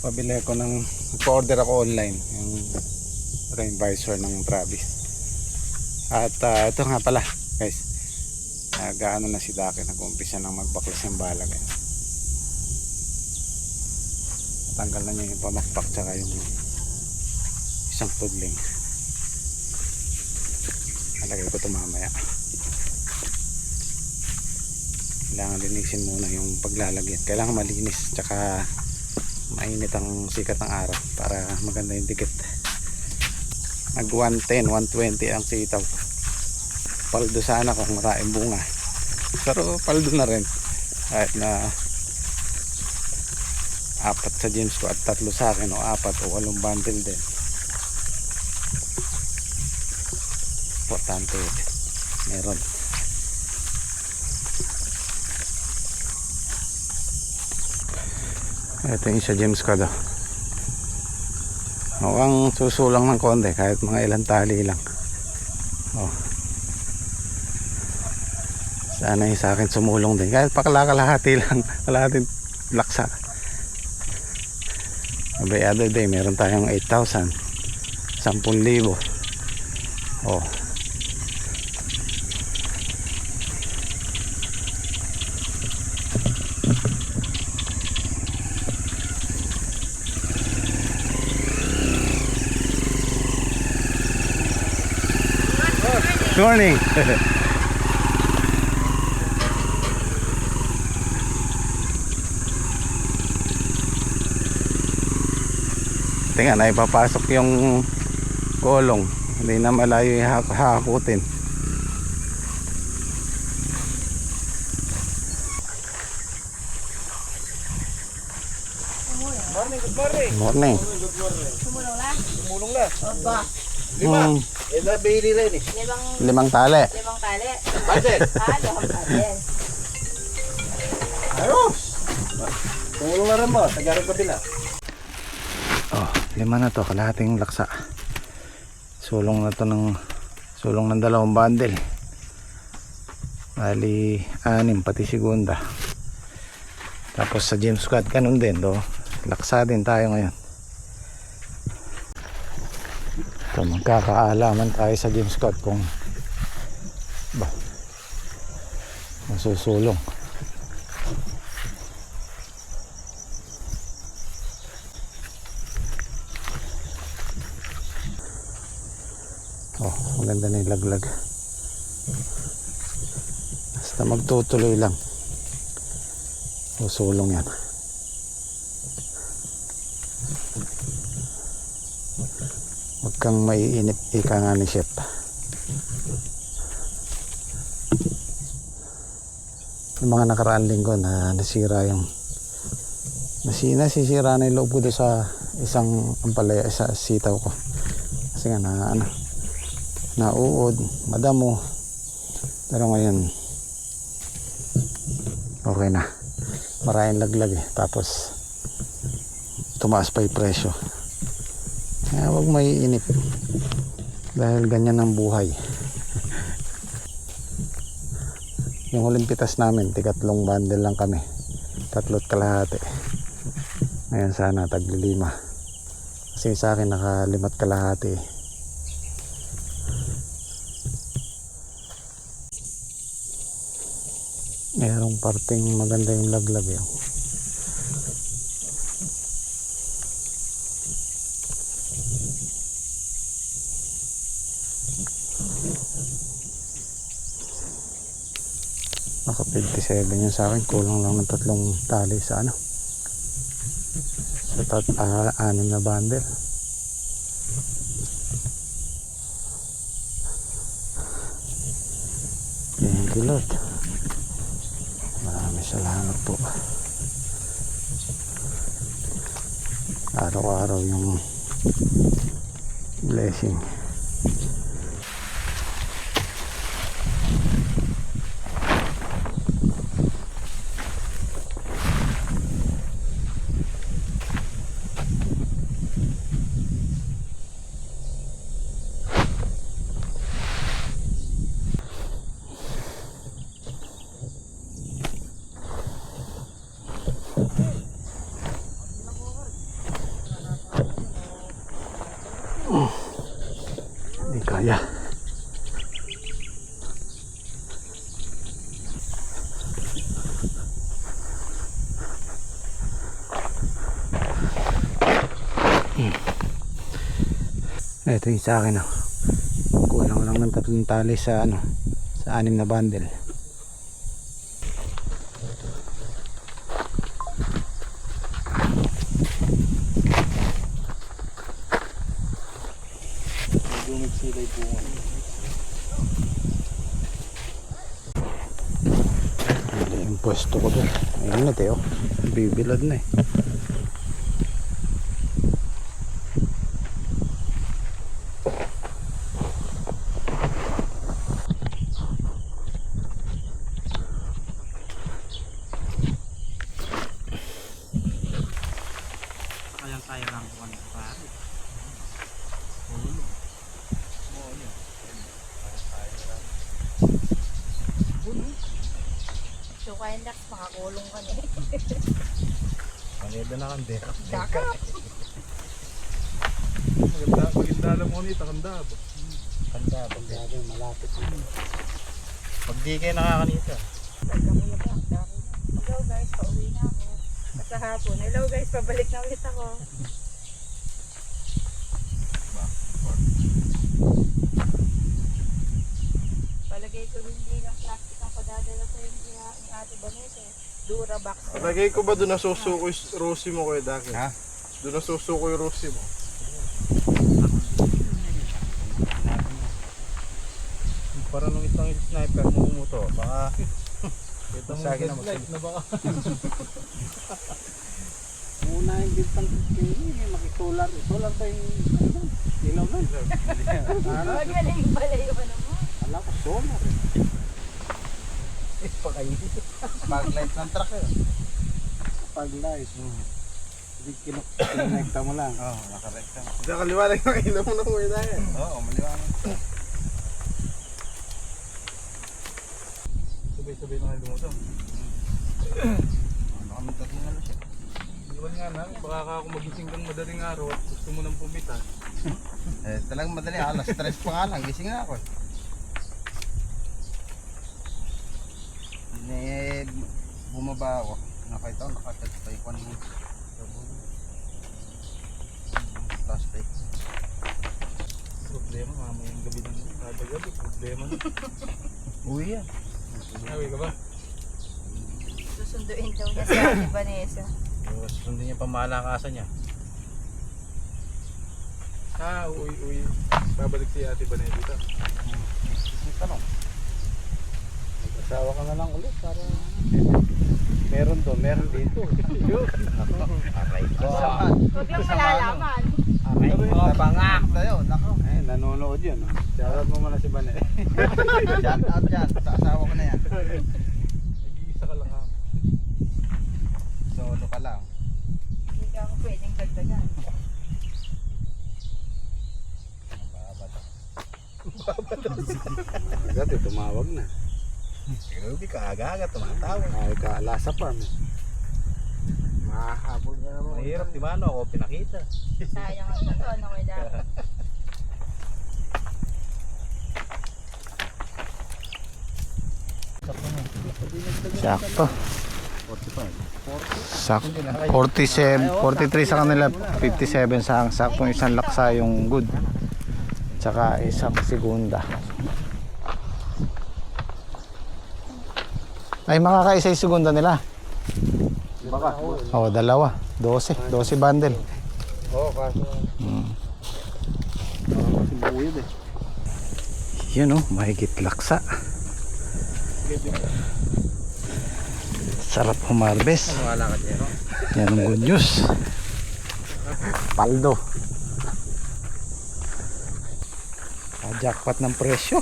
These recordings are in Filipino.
pabili ko ng order ako online yung rain visor ng Travis. At ito nga pala guys, gaano na si Daki, nag-umpisa ng magbaklas ng bala guys. Tanggal na niya yung pamakpak tsaka yung isang pudling. Nalagay ko ito mamaya. Kailangan linisin muna yung paglalagyan, kailangan malinis tsaka mainit ang sikat ng araw para maganda yung dikit. Nag 110, 120 ang sitaw. Paldo sana kung maraming bunga, pero paldo na rin kahit na apat sa James ko at tatlo sa akin, o apat o 8 bundle din. Importante meron. Ito yung sa James ko daw. Mukhang susulang ng konti kahit mga ilang tali lang. Oh. Sana yung sa akin sumulong din kahit pakalahati lang, kalahating laksa. Every other day meron tayong 8,000, 10,000. Oh. Good morning. Tingnan, na ipapasok yung kolong, hindi na malayo yung hakutin. Good morning. Morning. Sumulong lang? Sumulong lang. Aba. Hmm, Bili rin eh. 5 tali. 5 tali. Budget. Budget. Ayos. Sumulong na rin mo. Tagarang kabila. Oh, 5 na to, kalahating laksa. Sulong na to ng 2 bundle. Bali 6 pati segunda. Tapos sa James Scott ganun din do. Laksa din tayo ngayon. So, magkakaalaman tayo sa James Scott kung masusulong. Oh, maganda na yung laglag. Basta magtutuloy lang, susulong yan. Huwag kang maiinip, ika nga ni Chef. Yung mga nakaraan linggo na nasira nasisira na yung loob ko doon sa isang ampalaya, sa sitaw ko. Kasi nga nauod, madamo. Pero ngayon okay na, maraming laglag eh. Tapos tumaas pa yung presyo. Kaya huwag maiinip dahil ganyan ang buhay. Yung huling pitas namin, 3 bundle lang kami, 3 kalahati. Ngayon sana tagli 5, kasi sa akin naka 5 kalahati. Mayroong parting maganda yung laglag yun. Naka 57 yun sa akin, kulang lang ng 3 tali sa sa 6 na bundle. Thank you Lord, maraming salamat po. Araw-araw yung blessing. Ito yung sa akin, oh. Kulang lang ng 3 tali sa ano, sa 6 na bundle. Dumig sila'y bunga. Hindi yung pwesto ko doon. Ayun na tayo. Bibilad na eh. Kayang-kaya lang ko kanina pare. So, kaya Dax, makakulong ka na eh. Maneda na kande. Daka! Maganda alam mo nito, kanda ba? Kanda ba? Malapit. Pag di kayo nakakanita. Pagkamuya ba? Dako. Hello guys, pauwi na ako. At sa hapon, hello guys, pabalik na ulit ako. Palagay ko hindi lang plastic ang padadala sa yung ni Ate Vanessa. Durabox. Lagay ko ba doon nasusuko yung Rosie mo kuya Daki? Ha? Doon nasusuko yung Rosie mo. Para nung isang sniper mo umuto, baka ito mo Sa akin na light na baka. Muna yung bintang makitular. Solar ba yung ilaw na? Magaling pala yung ano mo. Wala ko solar eh. Maglight ng truck yun. Pag light. Hindi kinekta mo lang. Oo, nakarekta. Diyan kaliwanag yung ilaw mo na kuya Daki. Oo, maliwanag. Sabay-sabay na kayo lumutong. Baka magtating ano siya. Iwan nga na, baka ako magising kang madaling araw at gusto mo nang pumita. Talagang madali, alas 3 pa nga lang, gising na ako. Bumaba ako. Nakita ko, nakatag pa yung mo. Last day. Problema, mamayang gabi ng kada gabi. Problema na. Uwi yan. Uwi ka ba? Susunduin daw niya si Ate Vanessa. Susundin niya pamalakasan niya. Uwi. Babalik si Ate Banay dito. May tanong. Mag-asawa ka na lang ulit para meron doon, meron dito. Aray ko. Huwag lang malalaman. Aray ko. Bangak tayo. Nako. Eh, nanonood yun. Shoutout mo muna si Bane. Shout out yan. Sa asawa ko na yan. Nag-iisa ka lang ha. Solo ka lang. Hindi ka ako pwedeng dagdagan. Agad eh, tumawag na. Grabe ka aga-aga. Tumatawag. Ay ka, lasa farm eh. Mahahabol na naman. Mahirap di ba? Ano ako pinakita. Sayang ang totoo na kay Dax. Sakto. Sakto. 47, 43 sa kanila, 57 sa saktong isang laksa yung good. Tsaka isang segunda. Ay makakaisa yung segunda nila. Baka. Oh, dalawa. 12 bundle. Oo, kaso. Kasi buyod eh. Yun oh, mahigit laksa. Sarap humarbes. Wala ka dyan. Yan ang good news. Paldo. Jackpot ng presyo.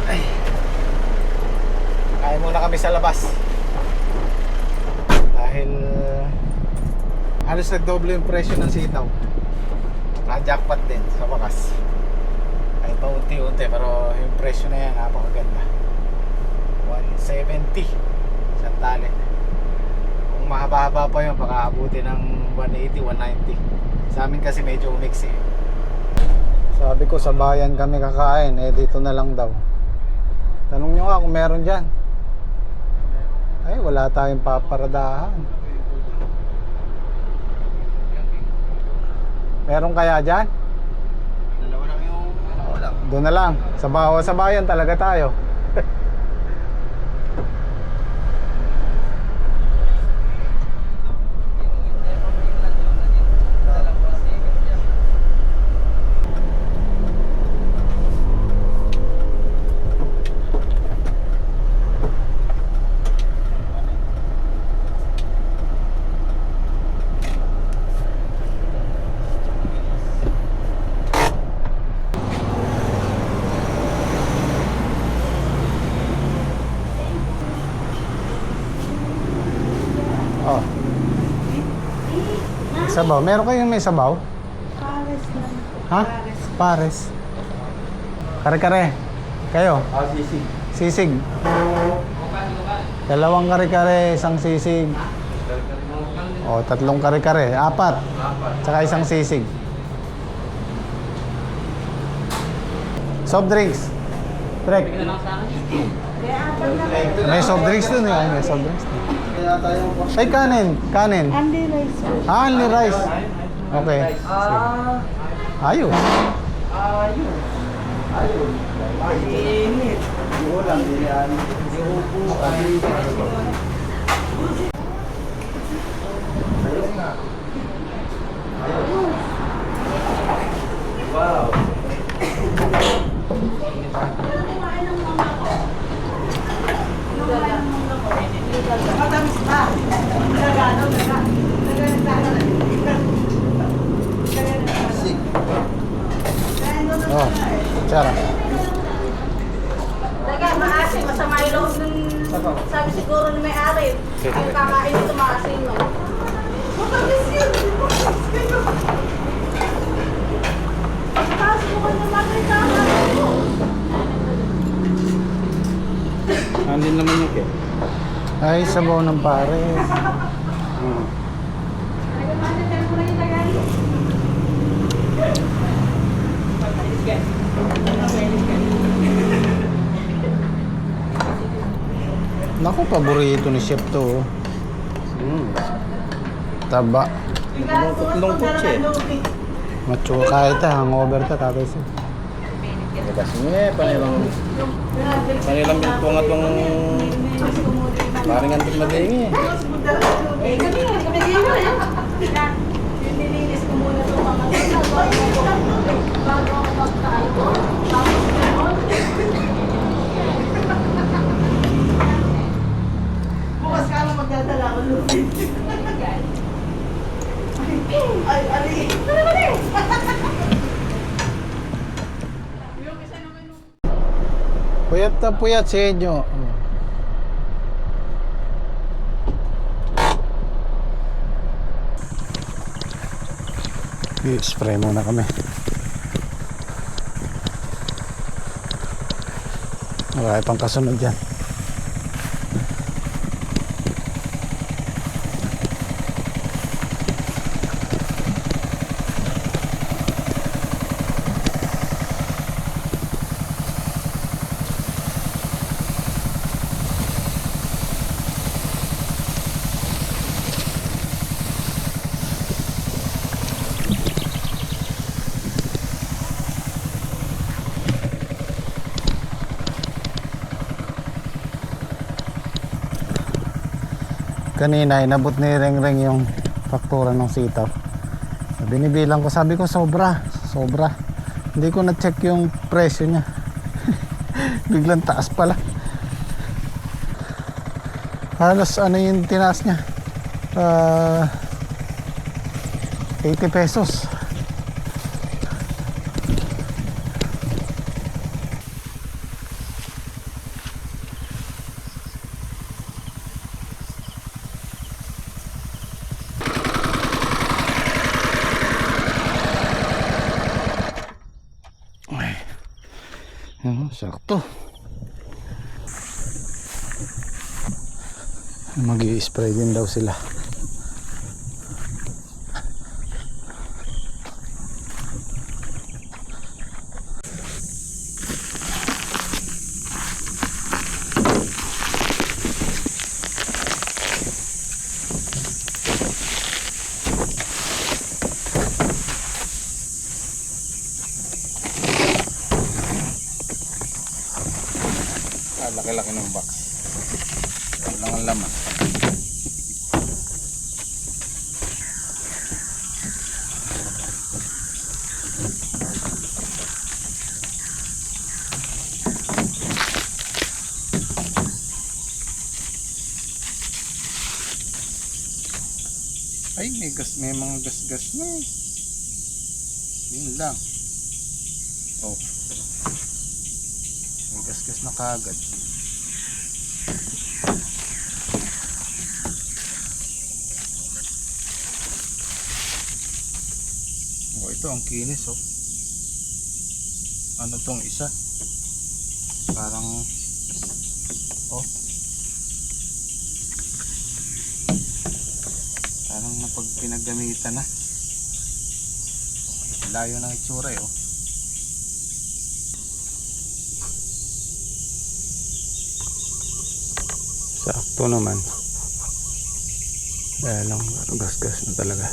Ay. Kain muna kami sa labas. Dahil halos nagdoble yung presyo ng sitaw. Jackpot din sa wakas. Kahit pa unti-unti pero yung presyo na yan napakaganda. 170 sa tali. Kung mahaba-haba pa yun baka abuti ng 180, 190. Sa amin kasi medyo umix eh. Sabi ko sa bayan kami kakain eh dito na lang daw. Tanong nyo nga kung meron dyan. Ay wala tayong paparadahan. Meron kaya dyan? Dalawa lang yung wala. Doon na lang. Sa bayan talaga tayo. Oh. Sabaw. Meron kayong may sabaw? Pares lang. Ha? Pares. Kare-kare. Kayo? Sisig. Sisig. Dalawang kare-kare, isang sisig. O, tatlong kare-kare. Apat. Tsaka isang sisig. Soft drinks. Trek. May soft drinks dun eh. May soft drinks dun. Kaya tayong Ay, kanin. Kanin. Andy rice po. Ah, only rice. Okay. Sige. Ayos. Mainit. Ulam, yan. Wow. Sisig. Oh, tsara. Taga, maasim. Masama yung loob ng... Sabi siguro ni may-ari. Ang kakain ito maasim, no? Matamis yun! Tapos mo ka naman ay kakain mo. Andin naman yung cake. Ay, sabaw ng pares. Naku, paborito ni Chef to. Taba. Lungkot siya. Macho kahit hangover ka tatay siya. Kasi panilang bilpungat ng parang antik madingi. Kami dito eh. Nilinis ko muna itong mga bago ako magtayo. Tapos gano'n. Bukas ka lang magdadala ko lumin. Ay, ali. Puyat na puyat sa inyo. I-spray muna kami. Marami pang kasunod dyan. Kanina inabot ni Rengreng yung faktura ng sitaw. Binibilang ko, sabi ko sobra. Hindi ko na-check yung presyo niya. Biglang taas pala. Halos ano yung tinaas niya? 80 pesos. Sakto. Mag-i-spray din daw sila. Laki-laki ng box. Walang ang laman. Ay, may mga gas-gas na eh. Yun lang. Oh. May gas-gas na kagad. Oh, ito ang kinis oh. Ano tong isa? Parang oh. Parang napag pinagamitan na. Layo ng itsura eh oh. Sakto naman. Kaya lang gas-gas na talaga.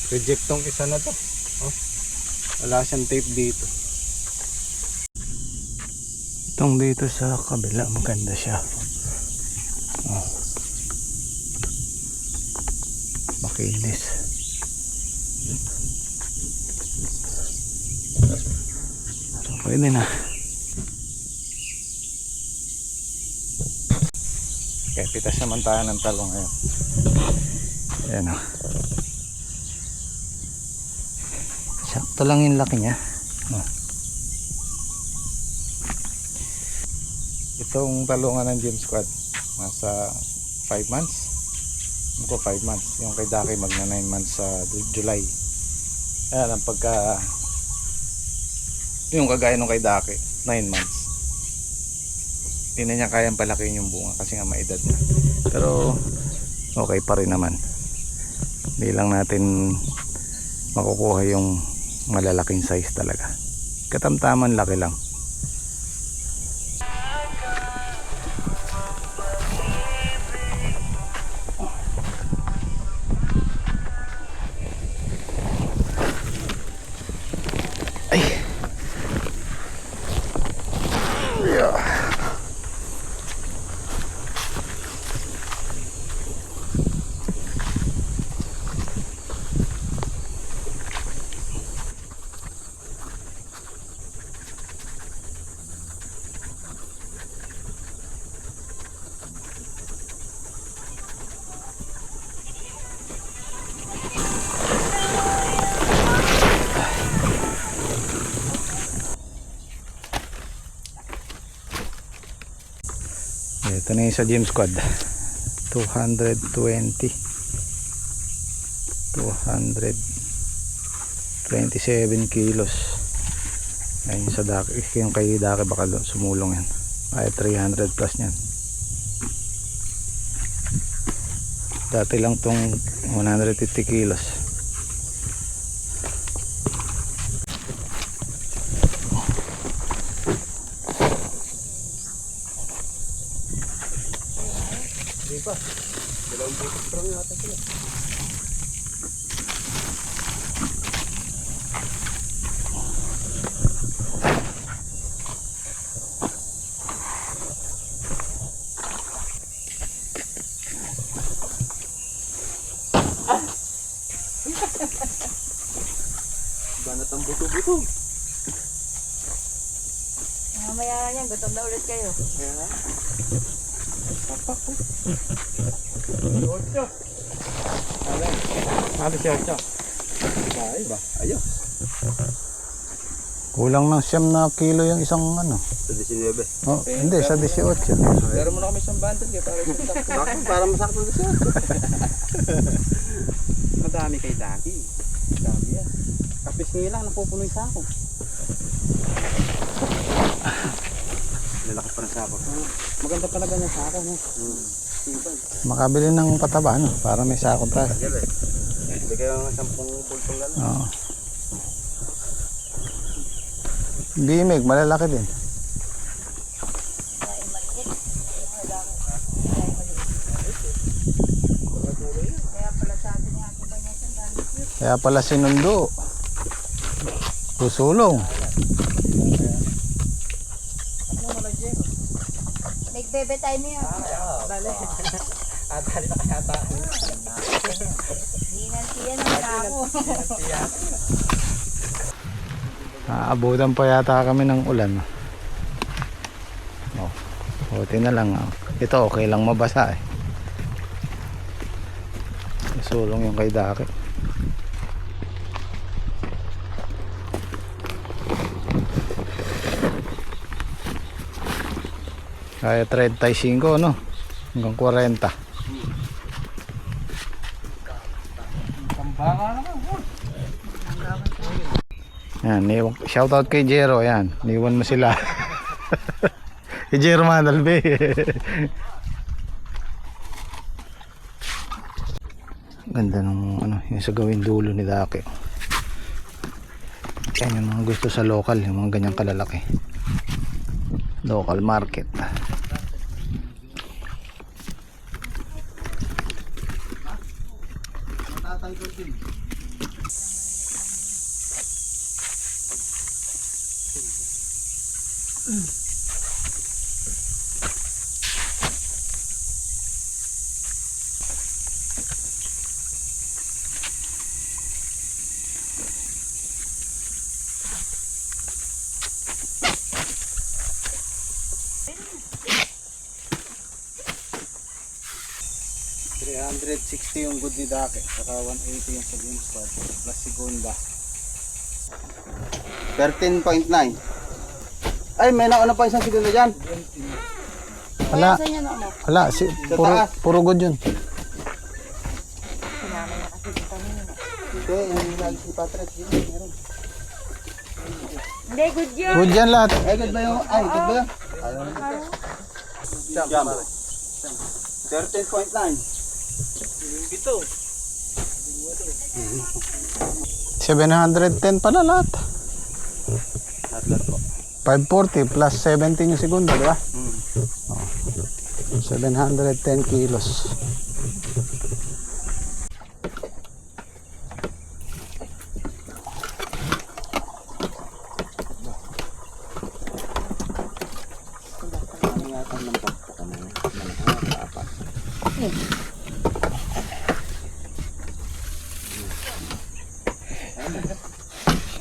Reject tong isa na to. Oh. Wala siyang tape dito. Itong dito sa kabila maganda siya. Oh. Makinis. So, pwede na. Okay, pitas naman tayo ng talong ngayon. Ayan o. Sakto lang yung laki niya. Oh. Itong talungan ng James Squad nasa 5 months. Ano ko 5 months. Yung kay Daki magna 9 months sa July. Ayan ang pagka yung kagaya nung kay Daki 9 months. Hindi na niya kayang palakihin yung bunga kasi nga maedad na. Pero okay pa rin naman. Hindi lang natin makukuha yung malalaking size talaga. Katamtaman laki lang. Ay. Yeah. Ito na yung sa James Squad 227 kilos. Ayun sa Daki, yung kay Daki baka sumulong yan ay 300 plus yan. Dati lang tong 150 kilos. Hindi pa. Dalawang butos pa lang yata sila. Banat ang buto-buto. Mamaya yan, gutom na ulit kayo. Ano siya ito? Ay ba? Ayos. Kulang ng 9 na kilo yung isang ano. Sa 19. Oh, hindi, sa 18. Pero muna kami isang bundle kaya para isang sakto. Bakit? Para masakto na siya. Madami kay Daki. Dami yan. Kapis nga lang, napupuno yung sako. Lalaki pa ng sako. Maganda talaga yung sako, no? Sibag. Makabili ng pataba, no? Para may sakot tayo. Tagal eh. Hindi kayo ng 10 pultong gano'n. Oo. Bimig, malalaki din. Kaya pala sinundo. Susulong. Nagbebe tayo niya. Atali na kaya ta. Hindi nantiyan ang ako. Aabutan pa yata kami ng ulan. Oh, buti na lang. Ito okay lang mabasa eh. Sulong yung kay Daki. Kaya 35 no? Hanggang 40. Pambaka naman. Yan, shoutout kay Jero, yan. Niwan mo sila. Kay Jero Manalbe. Ganda ng ano, yung sa gawin dulo ni Daki. Yan yung mga gusto sa local, yung mga ganyang kalalaki. Local market. Matatangkot din. $360 yung good ni Daki, saka 180 yung sa Grimstad plus segunda. 13.9. Ay, may nauna pa isang segundo dyan. Wala, Sa inyo na ano? wala, taas. puro good yun. Sinamay na kasi dito kanina. Ito, yung lagi si Patrick. Meron. Hindi, good yun. Good yan lahat. Ay, good ba yung? Ay, good ba yun? Jump. 13.9. Ito. 710 pala lahat. Atlas po. 540 plus 17 yung segunda, di ba? Oh. 710 kilos.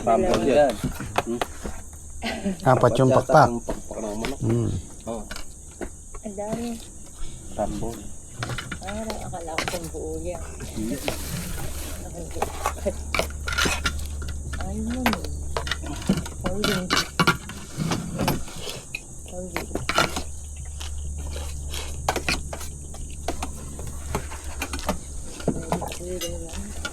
Bambol yan. Apat yung pakpak. Ang pakpak ng manok. Oo. Ang dami. Bambol. Akala ko kung buo yan. Ay mo no. Holding. Holding. Holding.